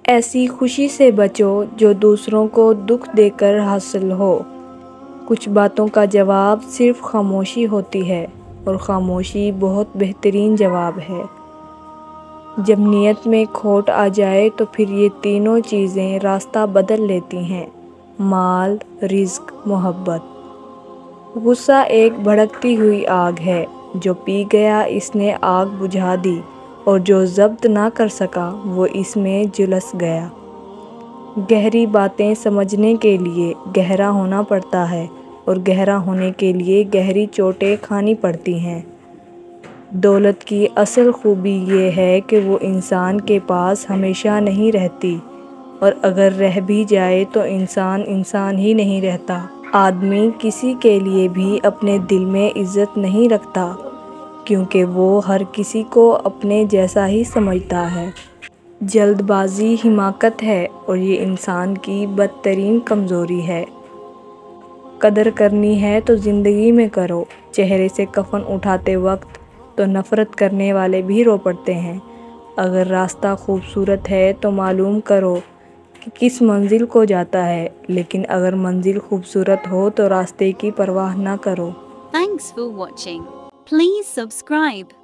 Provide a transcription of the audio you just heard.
ایسی خوشی سے بچو جو دوسروں کو دکھ دے کر حاصل ہو۔ کچھ باتوں کا جواب صرف خاموشی ہوتی ہے، اور خاموشی بہت بہترین جواب ہے۔ جب نیت میں کھوٹ آ جائے تو پھر یہ تینوں چیزیں راستہ بدل لیتی ہیں: مال، رزق، محبت۔ غصہ ایک بھڑکتی ہوئی آگ ہے، جو پی گیا اس نے آگ بجھا دی، اور جو ضبط نہ کر سکا وہ اس میں جھلس گیا۔ گہری باتیں سمجھنے کے لیے گہرا ہونا پڑتا ہے، اور گہرا ہونے کے لیے گہری چوٹیں کھانی پڑتی ہیں۔ دولت کی اصل خوبی یہ ہے کہ وہ انسان کے پاس ہمیشہ نہیں رہتی، اور اگر رہ بھی جائے تو انسان انسان ہی نہیں رہتا۔ آدمی کسی کے لیے بھی اپنے دل میں عزت نہیں رکھتا، کیونکہ وہ ہر کسی کو اپنے جیسا ہی سمجھتا ہے۔ جلد بازی حماقت ہے، اور یہ انسان کی بدترین کمزوری ہے۔ قدر کرنی ہے تو زندگی میں کرو۔ چہرے سے کفن اٹھاتے وقت تو نفرت کرنے والے بھی رو پڑتے ہیں۔ اگر راستہ خوبصورت ہے تو معلوم کرو کہ کس منزل کو جاتا ہے، لیکن اگر منزل خوبصورت ہو تو راستے کی پرواہ نہ کرو۔ Thanks for watching. Please subscribe.